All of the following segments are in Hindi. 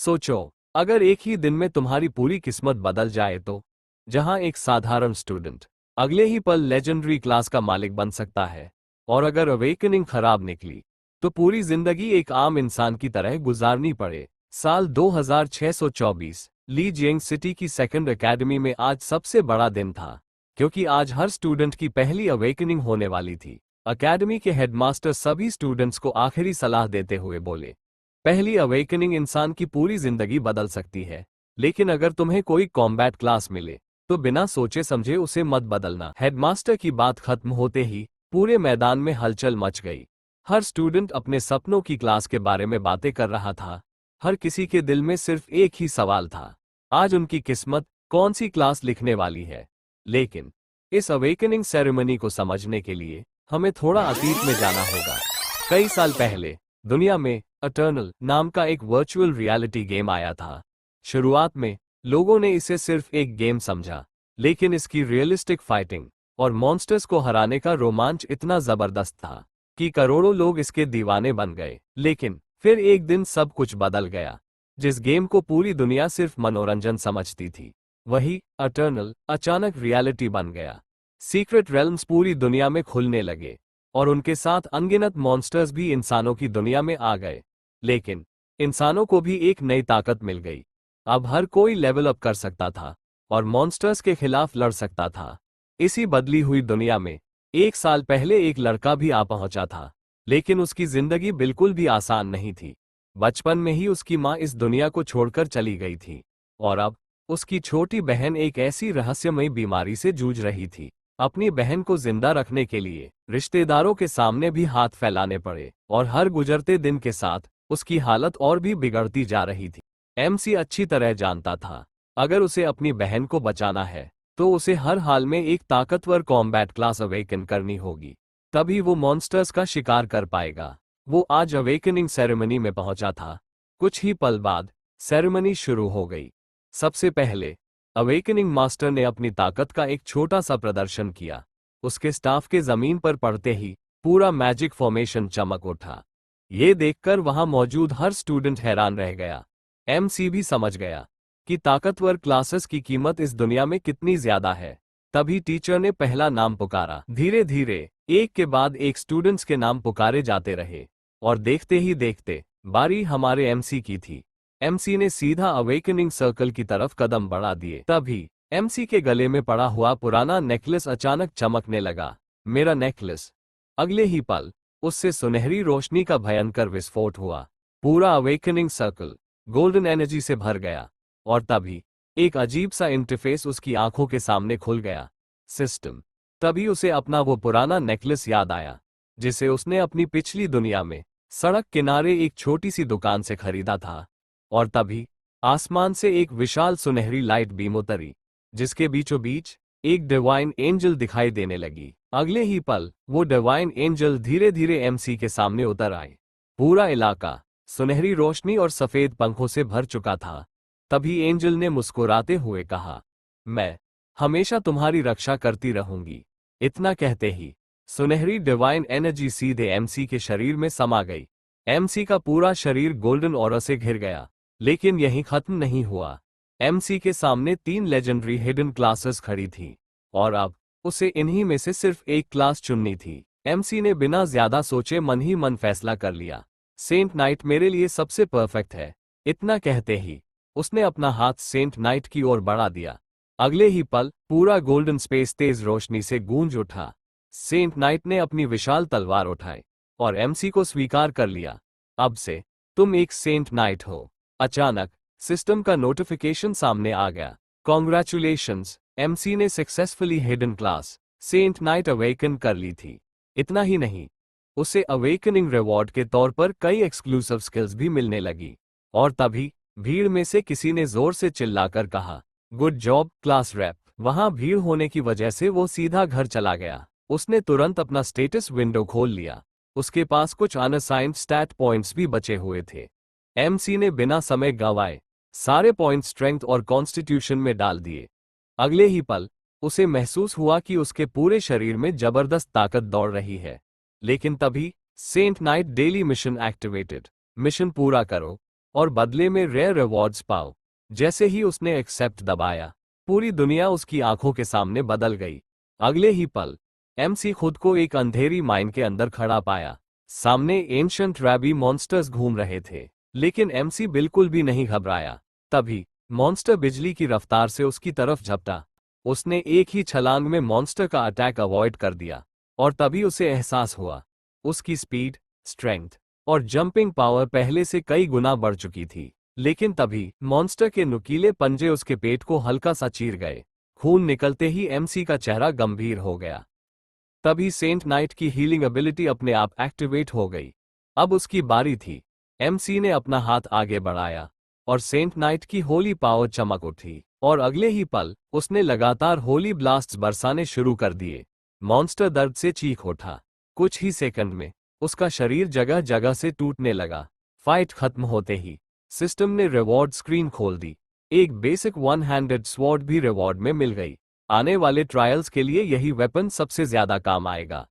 सोचो, अगर एक ही दिन में तुम्हारी पूरी किस्मत बदल जाए तो। जहां एक साधारण स्टूडेंट अगले ही पल लेजेंडरी क्लास का मालिक बन सकता है, और अगर अवेकनिंग खराब निकली तो पूरी जिंदगी एक आम इंसान की तरह गुजारनी पड़े। साल 2624, ली जियांग सिटी की सेकंड एकेडमी में आज सबसे बड़ा दिन था, क्योंकि आज हर स्टूडेंट की पहली अवेकनिंग होने वाली थी। एकेडमी के हेडमास्टर सभी स्टूडेंट्स को आखिरी सलाह देते हुए बोले, पहली अवेकनिंग इंसान की पूरी जिंदगी बदल सकती है, लेकिन अगर तुम्हें कोई कॉम्बैट क्लास मिले तो बिना सोचे समझे उसे मत बदलना। हेडमास्टर की बात खत्म होते ही पूरे मैदान में हलचल मच गई। हर स्टूडेंट अपने सपनों की क्लास के बारे में बातें कर रहा था। हर किसी के दिल में सिर्फ एक ही सवाल था, आज उनकी किस्मत कौन सी क्लास लिखने वाली है। लेकिन इस अवेकनिंग सेरेमनी को समझने के लिए हमें थोड़ा अतीत में जाना होगा। कई साल पहले दुनिया में अटर्नल नाम का एक वर्चुअल रियलिटी गेम आया था। शुरुआत में लोगों ने इसे सिर्फ एक गेम समझा, लेकिन इसकी रियलिस्टिक फाइटिंग और मॉन्स्टर्स को हराने का रोमांच इतना जबरदस्त था कि करोड़ों लोग इसके दीवाने बन गए। लेकिन फिर एक दिन सब कुछ बदल गया। जिस गेम को पूरी दुनिया सिर्फ मनोरंजन समझती थी, वही अटर्नल अचानक रियलिटी बन गया। सीक्रेट रेल्म्स पूरी दुनिया में खुलने लगे, और उनके साथ अनगिनत मॉन्स्टर्स भी इंसानों की दुनिया में आ गए। लेकिन इंसानों को भी एक नई ताकत मिल गई। अब हर कोई लेवल अप कर सकता था और मॉन्स्टर्स के खिलाफ लड़ सकता था। इसी बदली हुई दुनिया में एक साल पहले एक लड़का भी आ पहुंचा था, लेकिन उसकी जिंदगी बिल्कुल भी आसान नहीं थी। बचपन में ही उसकी मां इस दुनिया को छोड़कर चली गई थी, और अब उसकी छोटी बहन एक ऐसी रहस्यमयी बीमारी से जूझ रही थी। अपनी बहन को जिंदा रखने के लिए रिश्तेदारों के सामने भी हाथ फैलाने पड़े, और हर गुजरते दिन के साथ उसकी हालत और भी बिगड़ती जा रही थी। एमसी अच्छी तरह जानता था, अगर उसे अपनी बहन को बचाना है तो उसे हर हाल में एक ताकतवर कॉम्बैट क्लास अवेकन करनी होगी, तभी वो मॉन्स्टर्स का शिकार कर पाएगा। वो आज अवेकनिंग सेरेमनी में पहुंचा था। कुछ ही पल बाद सेरेमनी शुरू हो गई। सबसे पहले अवेकनिंग मास्टर ने अपनी ताकत का एक छोटा सा प्रदर्शन किया। उसके स्टाफ के जमीन पर पड़ते ही पूरा मैजिक फॉर्मेशन चमक उठा। ये देखकर वहां मौजूद हर स्टूडेंट हैरान रह गया। एमसी भी समझ गया कि ताकतवर क्लासेस की कीमत इस दुनिया में कितनी ज्यादा है। तभी टीचर ने पहला नाम पुकारा। धीरे धीरे एक के बाद एक स्टूडेंट्स के नाम पुकारे जाते रहे, और देखते ही देखते बारी हमारे एमसी की थी। एमसी ने सीधा अवेकनिंग सर्कल की तरफ कदम बढ़ा दिए। तभी एमसी के गले में पड़ा हुआ पुराना नेकलेस अचानक चमकने लगा। मेरा नेकलेस। अगले ही पल उससे सुनहरी रोशनी का भयंकर विस्फोट हुआ। पूरा अवेकनिंग सर्कल गोल्डन एनर्जी से भर गया, और तभी एक अजीब सा इंटरफेस उसकी आंखों के सामने खुल गया। सिस्टम। तभी उसे अपना वो पुराना नेकलेस याद आया, जिसे उसने अपनी पिछली दुनिया में सड़क किनारे एक छोटी सी दुकान से खरीदा था। और तभी आसमान से एक विशाल सुनहरी लाइट बीम उतरी, जिसके बीचों बीच एक डिवाइन एंजल दिखाई देने लगी। अगले ही पल वो डिवाइन एंजल धीरे धीरे एमसी के सामने उतर आए। पूरा इलाका सुनहरी रोशनी और सफेद पंखों से भर चुका था। तभी एंजल ने मुस्कुराते हुए कहा, मैं हमेशा तुम्हारी रक्षा करती रहूंगी। इतना कहते ही सुनहरी डिवाइन एनर्जी सीधे एमसी के शरीर में समा गई। एमसी का पूरा शरीर गोल्डन ऑरा से घिर गया। लेकिन यहीं खत्म नहीं हुआ। एमसी के सामने 3 लेजेंडरी हिडन क्लासेस खड़ी थी, और अब उसे इन्हीं में से सिर्फ एक क्लास चुननी थी। एमसी ने बिना ज्यादा सोचे मन ही मन फैसला कर लिया, सेंट नाइट मेरे लिए सबसे परफेक्ट है। इतना कहते ही उसने अपना हाथ सेंट नाइट की ओर बढ़ा दिया। अगले ही पल पूरा गोल्डन स्पेस तेज रोशनी से गूंज उठा। सेंट नाइट ने अपनी विशाल तलवार उठाई और एमसी को स्वीकार कर लिया। अब से तुम एक सेंट नाइट हो। अचानक सिस्टम का नोटिफिकेशन सामने आ गया। कॉन्ग्रेचुलेशंस, एमसी ने successfully hidden class saint knight awaken कर ली थी। इतना ही नहीं, उसे अवेकनिंग रिवॉर्ड के तौर पर कई एक्सक्लूसिव स्किल्स भी मिलने लगी। और तभी भीड़ में से किसी ने जोर से चिल्लाकर कहा, गुड जॉब क्लास रैप। वहां भीड़ होने की वजह से वो सीधा घर चला गया। उसने तुरंत अपना स्टेटस विंडो खोल लिया। उसके पास कुछ अनअसाइंड स्टैट पॉइंट्स भी बचे हुए थे। एमसी ने बिना समय गंवाए सारे पॉइंट स्ट्रेंथ और कॉन्स्टिट्यूशन में डाल दिए। अगले ही पल उसे महसूस हुआ कि उसके पूरे शरीर में जबरदस्त ताकत दौड़ रही है। लेकिन तभी saint knight daily mission activated. Mission पूरा करो, और बदले में रेयर रिवॉर्ड्स पाओ। जैसे ही उसने एक्सेप्ट दबाया, पूरी दुनिया उसकी आंखों के सामने बदल गई। अगले ही पल एमसी खुद को एक अंधेरी माइन के अंदर खड़ा पाया। सामने एंशंट रैबी मॉन्स्टर्स घूम रहे थे, लेकिन एमसी बिल्कुल भी नहीं घबराया। तभी मॉन्स्टर बिजली की रफ्तार से उसकी तरफ झपटा। उसने एक ही छलांग में मॉन्स्टर का अटैक अवॉइड कर दिया, और तभी उसे एहसास हुआ उसकी स्पीड, स्ट्रेंथ और जंपिंग पावर पहले से कई गुना बढ़ चुकी थी। लेकिन तभी मॉन्स्टर के नुकीले पंजे उसके पेट को हल्का सा चीर गए। खून निकलते ही एमसी का चेहरा गंभीर हो गया। तभी सेंट नाइट की हीलिंग एबिलिटी अपने आप एक्टिवेट हो गई। अब उसकी बारी थी। एमसी ने अपना हाथ आगे बढ़ाया और सेंट नाइट की होली पावर चमक उठी, और अगले ही पल उसने लगातार होली ब्लास्ट्स बरसाने शुरू कर दिए। मॉन्स्टर दर्द से चीख उठा। कुछ ही सेकंड में उसका शरीर जगह जगह से टूटने लगा। फाइट खत्म होते ही सिस्टम ने रिवॉर्ड स्क्रीन खोल दी। एक बेसिक वन हैंडेड स्वॉर्ड भी रिवॉर्ड में मिल गई। आने वाले ट्रायल्स के लिए यही वेपन सबसे ज्यादा काम आएगा।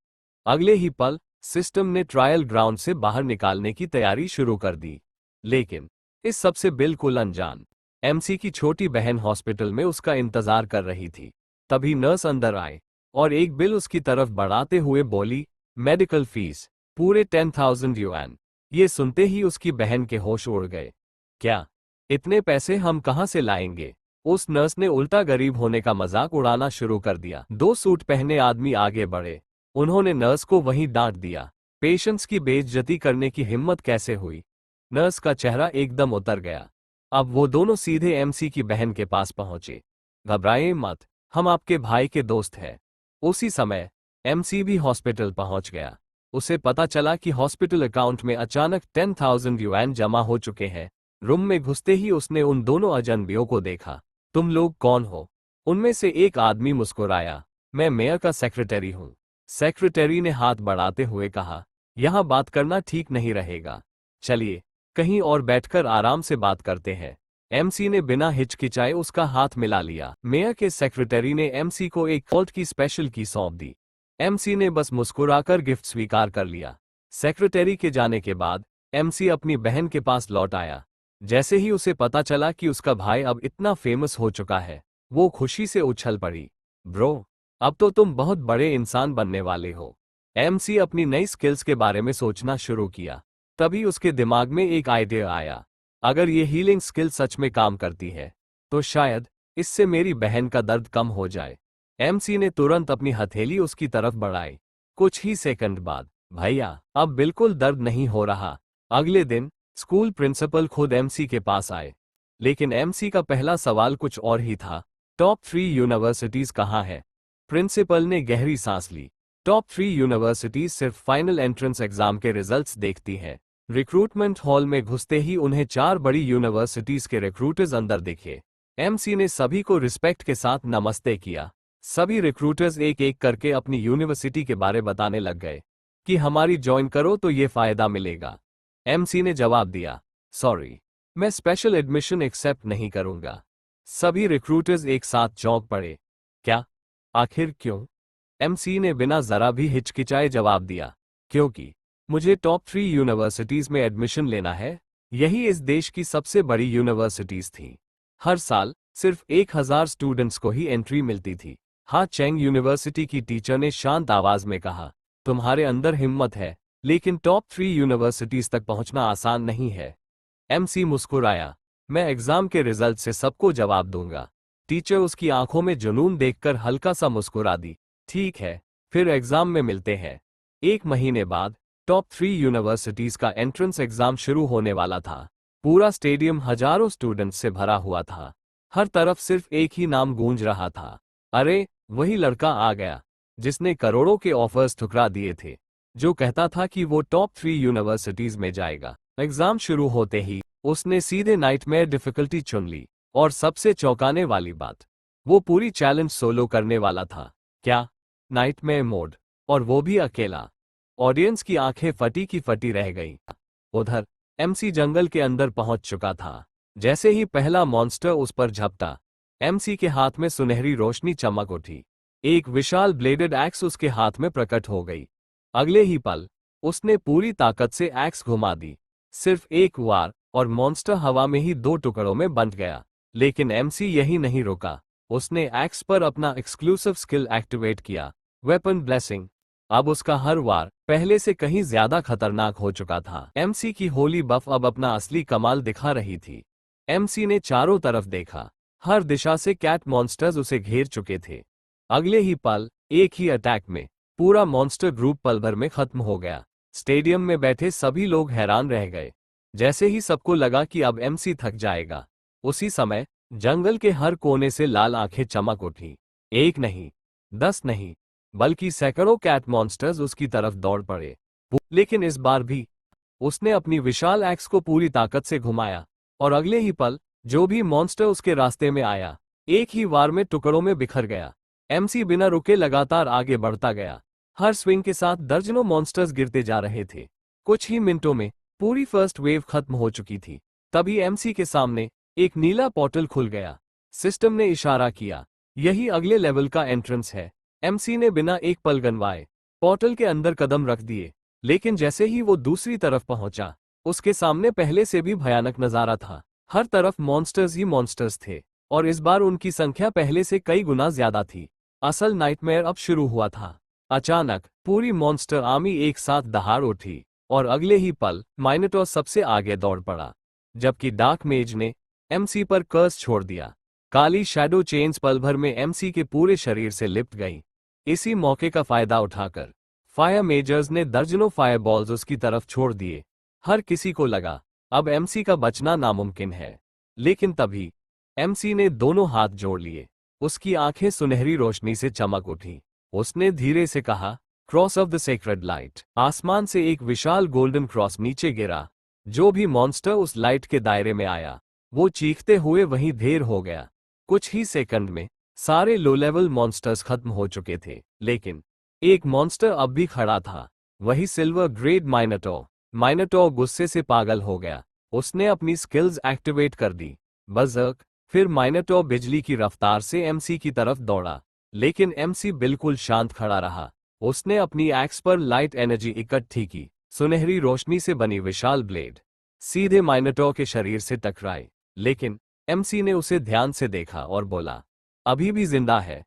अगले ही पल सिस्टम ने ट्रायल ग्राउंड से बाहर निकालने की तैयारी शुरू कर दी। लेकिन इस सबसे बिल्कुल अनजान एमसी की छोटी बहन हॉस्पिटल में उसका इंतजार कर रही थी। तभी नर्स अंदर आए और एक बिल उसकी तरफ बढ़ाते हुए बोली, मेडिकल फीस पूरे 10,000 युआन। ये सुनते ही उसकी बहन के होश उड़ गए। क्या इतने पैसे हम कहां से लाएंगे? उस नर्स ने उल्टा गरीब होने का मजाक उड़ाना शुरू कर दिया। दो सूट पहने आदमी आगे बढ़े। उन्होंने नर्स को वहीं डांट दिया। पेशेंट्स की बेइज्जती करने की हिम्मत कैसे हुई? नर्स का चेहरा एकदम उतर गया। अब वो दोनों सीधे एमसी की बहन के पास पहुंचे। घबराएं मत, हम आपके भाई के दोस्त हैं। उसी समय एमसी भी हॉस्पिटल पहुंच गया। उसे पता चला कि हॉस्पिटल अकाउंट में अचानक 10,000 युआन जमा हो चुके हैं। रूम में घुसते ही उसने उन दोनों अजनबियों को देखा। तुम लोग कौन हो? उनमें से एक आदमी मुस्कुराया। मैं मेयर का सेक्रेटरी हूं। सेक्रेटरी ने हाथ बढ़ाते हुए कहा, यहां बात करना ठीक नहीं रहेगा। चलिए कहीं और बैठकर आराम से बात करते हैं। एमसी ने बिना हिचकिचाए उसका हाथ मिला लिया। मेयर के सेक्रेटरी ने एमसी को एक कोल्ट की स्पेशल की सौंप दी। एमसी ने बस मुस्कुराकर गिफ्ट स्वीकार कर लिया। सेक्रेटरी के जाने के बाद एमसी अपनी बहन के पास लौट आया। जैसे ही उसे पता चला कि उसका भाई अब इतना फेमस हो चुका है, वो खुशी से उछल पड़ी। ब्रो, अब तो तुम बहुत बड़े इंसान बनने वाले हो। एमसी अपनी नई स्किल्स के बारे में सोचना शुरू किया। तभी उसके दिमाग में एक आइडिया आया। अगर ये हीलिंग स्किल सच में काम करती है, तो शायद इससे मेरी बहन का दर्द कम हो जाए। एमसी ने तुरंत अपनी हथेली उसकी तरफ बढ़ाई। कुछ ही सेकंड बाद, भैया अब बिल्कुल दर्द नहीं हो रहा। अगले दिन स्कूल प्रिंसिपल खुद एमसी के पास आए। लेकिन एमसी का पहला सवाल कुछ और ही था। टॉप 3 यूनिवर्सिटीज कहाँ है? प्रिंसिपल ने गहरी सांस ली। टॉप 3 यूनिवर्सिटीज सिर्फ फाइनल एंट्रेंस एग्जाम के रिजल्ट्स देखती है। रिक्रूटमेंट हॉल में घुसते ही उन्हें 4 बड़ी यूनिवर्सिटीज के रिक्रूटर्स अंदर दिखे। एमसी ने सभी को रिस्पेक्ट के साथ नमस्ते किया। सभी रिक्रूटर्स एक एक करके अपनी यूनिवर्सिटी के बारे बताने लग गए कि हमारी ज्वाइन करो तो ये फायदा मिलेगा। एमसी ने जवाब दिया, सॉरी, मैं स्पेशल एडमिशन एक्सेप्ट नहीं करूंगा। सभी रिक्रूटर्स एक साथ चौंक पड़े। क्या? आखिर क्यों? एमसी ने बिना जरा भी हिचकिचाए जवाब दिया, क्योंकि मुझे टॉप 3 यूनिवर्सिटीज में एडमिशन लेना है। यही इस देश की सबसे बड़ी यूनिवर्सिटीज थी। हर साल सिर्फ 1,000 स्टूडेंट्स को ही एंट्री मिलती थी। हा चैंग यूनिवर्सिटी की टीचर ने शांत आवाज में कहा, तुम्हारे अंदर हिम्मत है, लेकिन टॉप 3 यूनिवर्सिटीज तक पहुंचना आसान नहीं है। एमसी मुस्कुराया, मैं एग्जाम के रिजल्ट से सबको जवाब दूंगा। टीचर उसकी आंखों में जुनून देखकर हल्का सा मुस्कुरा दी। ठीक है, फिर एग्जाम में मिलते हैं। 1 महीने बाद टॉप 3 यूनिवर्सिटीज का एंट्रेंस एग्जाम शुरू होने वाला था। पूरा स्टेडियम हजारों स्टूडेंट्स से भरा हुआ था। हर तरफ सिर्फ एक ही नाम गूंज रहा था, अरे वही लड़का आ गया जिसने करोड़ों के ऑफर्स ठुकरा दिए थे, जो कहता था कि वो टॉप 3 यूनिवर्सिटीज में जाएगा। एग्जाम शुरू होते ही उसने सीधे नाइटमेयर डिफिकल्टी चुन ली। और सबसे चौंकाने वाली बात, वो पूरी चैलेंज सोलो करने वाला था। क्या? नाइटमेयर मोड, और वो भी अकेला। ऑडियंस की आंखें फटी की फटी रह गईं। उधर एमसी जंगल के अंदर पहुंच चुका था। जैसे ही पहला मॉन्स्टर उस पर झपटा, एमसी के हाथ में सुनहरी रोशनी चमक उठी। एक विशाल ब्लेडेड एक्स उसके हाथ में प्रकट हो गई। अगले ही पल उसने पूरी ताकत से एक्स घुमा दी। सिर्फ एक वार और मॉन्स्टर हवा में ही 2 टुकड़ों में बंट गया। लेकिन एमसी यही नहीं रुका, उसने एक्स पर अपना एक्सक्लूसिव स्किल एक्टिवेट किया, वेपन ब्लेसिंग। अब उसका हर वार पहले से कहीं ज्यादा खतरनाक हो चुका था। एमसी की होली बफ अब अपना असली कमाल दिखा रही थी। एमसी ने चारों तरफ देखा, हर दिशा से कैट मॉन्स्टर्स उसे घेर चुके थे। अगले ही पल एक ही अटैक में पूरा मॉन्स्टर ग्रुप पल भर में खत्म हो गया। स्टेडियम में बैठे सभी लोग हैरान रह गए। जैसे ही सबको लगा कि अब एमसी थक जाएगा, उसी समय जंगल के हर कोने से लाल आंखें चमक उठी। एक नहीं, 10 नहीं, बल्कि सैकड़ों कैट मॉन्स्टर्स उसकी तरफ दौड़ पड़े। लेकिन इस बार भी उसने अपनी विशाल एक्स को पूरी ताकत से घुमाया, और अगले ही पल जो भी मॉन्स्टर उसके रास्ते में आया, एक ही वार में टुकड़ों में बिखर गया। एमसी बिना रुके लगातार आगे बढ़ता गया। हर स्विंग के साथ दर्जनों मॉन्स्टर्स गिरते जा रहे थे। कुछ ही मिनटों में पूरी फर्स्ट वेव खत्म हो चुकी थी। तभी एमसी के सामने एक नीला पोर्टल खुल गया। सिस्टम ने इशारा किया, यही अगले लेवल का एंट्रेंस है। एमसी ने बिना एक पल गनवाए पोर्टल के अंदर कदम रख दिए। लेकिन जैसे ही वो दूसरी तरफ पहुंचा, उसके सामने पहले से भी भयानक नजारा था। हर तरफ मॉन्स्टर्स ही मॉन्स्टर्स थे, और इस बार उनकी संख्या पहले से कई गुना ज्यादा थी। असल नाइटमेयर अब शुरू हुआ था। अचानक पूरी मॉन्स्टर आर्मी एक साथ दहाड़ उठी, और अगले ही पल माइनोटॉर सबसे आगे दौड़ पड़ा, जबकि डार्क मेज ने एमसी पर कर्स छोड़ दिया। काली शैडो चेन्स पल भर में एमसी के पूरे शरीर से लिपट गई। इसी मौके का फायदा उठाकर फायर मेजर्स ने दर्जनों फायर बॉल्स उसकी तरफ छोड़ दिए। हर किसी को लगा अब एमसी का बचना नामुमकिन है। लेकिन तभी एमसी ने दोनों हाथ जोड़ लिए। उसकी आंखें सुनहरी रोशनी से चमक उठी। उसने धीरे से कहा, cross of the sacred light. आसमान से एक विशाल गोल्डन क्रॉस नीचे गिरा। जो भी मॉन्स्टर उस लाइट के दायरे में आया, वो चीखते हुए वहीं ढेर हो गया। कुछ ही सेकंड में सारे लो लेवल मॉन्स्टर्स खत्म हो चुके थे, लेकिन एक मॉन्स्टर अब भी खड़ा था, वही सिल्वर ग्रेड माइनोटॉर। माइनोटॉर गुस्से से पागल हो गया। उसने अपनी स्किल्स एक्टिवेट कर दी, बज़र्क। फिर माइनोटॉर बिजली की रफ्तार से एमसी की तरफ दौड़ा, लेकिन एमसी बिल्कुल शांत खड़ा रहा। उसने अपनी एक्स पर लाइट एनर्जी इकट्ठी की। सुनहरी रोशनी से बनी विशाल ब्लेड सीधे माइनोटॉर के शरीर से टकराई, लेकिन एमसी ने उसे ध्यान से देखा और बोला, अभी भी जिंदा है।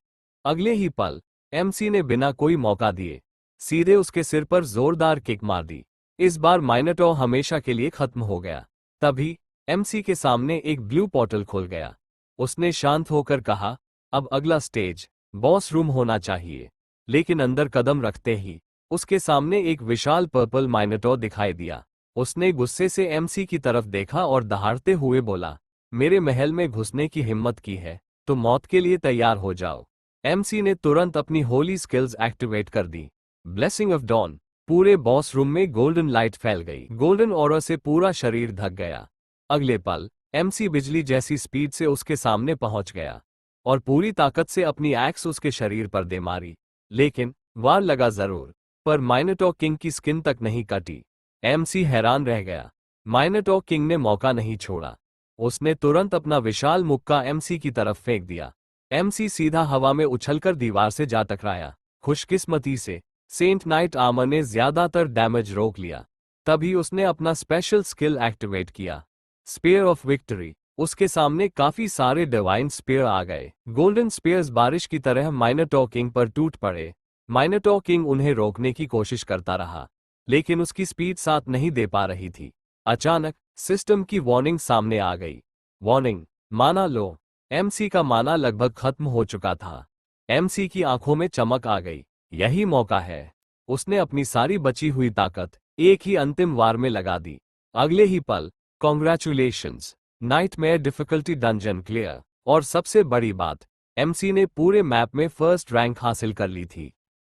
अगले ही पल एमसी ने बिना कोई मौका दिए सीधे उसके सिर पर जोरदार किक मार दी। इस बार माइनोटॉर हमेशा के लिए खत्म हो गया। तभी एमसी के सामने एक ब्लू पोर्टल खुल गया। उसने शांत होकर कहा, अब अगला स्टेज बॉस रूम होना चाहिए। लेकिन अंदर कदम रखते ही उसके सामने एक विशाल पर्पल माइनोटॉर दिखाई दिया। उसने गुस्से से एमसी की तरफ देखा और दहाड़ते हुए बोला, मेरे महल में घुसने की हिम्मत की है तो मौत के लिए तैयार हो जाओ। एमसी ने तुरंत अपनी होली स्किल्स एक्टिवेट कर दी, ब्लेसिंग ऑफ डॉन। पूरे बॉस रूम में गोल्डन लाइट फैल गई। गोल्डन ऑरा से पूरा शरीर ढक गया। अगले पल एमसी बिजली जैसी स्पीड से उसके सामने पहुंच गया और पूरी ताकत से अपनी एक्स उसके शरीर पर दे मारी। लेकिन वार लगा जरूर, पर माइनोटॉर किंग की स्किन तक नहीं कटी। एमसी हैरान रह गया। माइनोटॉर किंग ने मौका नहीं छोड़ा। उसने तुरंत अपना विशाल मुक्का एमसी की तरफ फेंक दिया। एमसी सीधा हवा में उछलकर दीवार से जा टकराया। खुशकिस्मती से सेंट नाइट आर्मर ने ज्यादातर डैमेज रोक लिया। तभी उसने अपना स्पेशल स्किल एक्टिवेट किया, स्पीयर ऑफ विक्ट्री। उसके सामने काफी सारे डिवाइन स्पीयर आ गए। गोल्डन स्पीयर्स बारिश की तरह माइनोटॉर किंग पर टूट पड़े। माइनोटॉर किंग उन्हें रोकने की कोशिश करता रहा, लेकिन उसकी स्पीड साथ नहीं दे पा रही थी। अचानक सिस्टम की वार्निंग सामने आ गई। वार्निंग, माना लो। एमसी का माना लगभग खत्म हो चुका था। एमसी की आंखों में चमक आ गई। यही मौका है। उसने अपनी सारी बची हुई ताकत एक ही अंतिम वार में लगा दी। अगले ही पल, congratulations, nightmare difficulty dungeon clear. और सबसे बड़ी बात, एमसी ने पूरे मैप में फर्स्ट रैंक हासिल कर ली थी।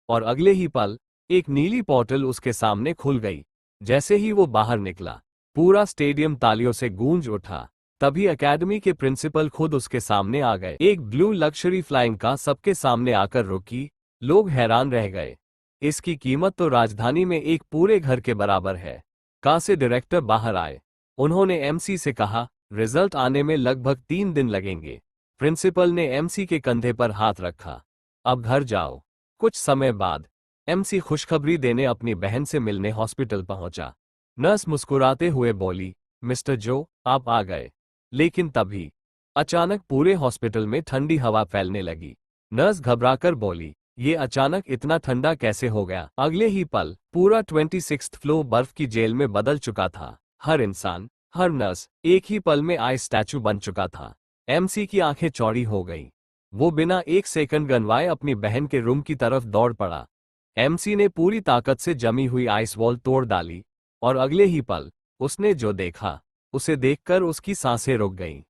और अगले ही पल एक नीली पोर्टल उसके सामने खुल गई। जैसे ही वो बाहर निकला, पूरा स्टेडियम तालियों से गूंज उठा। तभी एकेडमी के प्रिंसिपल खुद उसके सामने आ गए। एक ब्लू लग्जरी फ्लाइंग कार सबके सामने आकर रुकी। लोग हैरान रह गए। इसकी कीमत तो राजधानी में एक पूरे घर के बराबर है। कार से डायरेक्टर बाहर आए। उन्होंने एमसी से कहा, रिजल्ट आने में लगभग 3 दिन लगेंगे। प्रिंसिपल ने एमसी के कंधे पर हाथ रखा, अब घर जाओ। कुछ समय बाद एमसी खुशखबरी देने अपनी बहन से मिलने हॉस्पिटल पहुंचा। नर्स मुस्कुराते हुए बोली, मिस्टर जो, आप आ गए। लेकिन तभी अचानक पूरे हॉस्पिटल में ठंडी हवा फैलने लगी। नर्स घबराकर बोली, ये अचानक इतना ठंडा कैसे हो गया? अगले ही पल पूरा 26th फ्लोर बर्फ की जेल में बदल चुका था। हर इंसान, हर नर्स एक ही पल में आइस स्टैचू बन चुका था। एमसी की आंखें चौड़ी हो गईं। वो बिना एक सेकंड गनवाए अपनी बहन के रूम की तरफ दौड़ पड़ा। एमसी ने पूरी ताकत से जमी हुई आइस वॉल तोड़ डाली और अगले ही पल उसने जो देखा, उसे देखकर उसकी सांसें रुक गईं।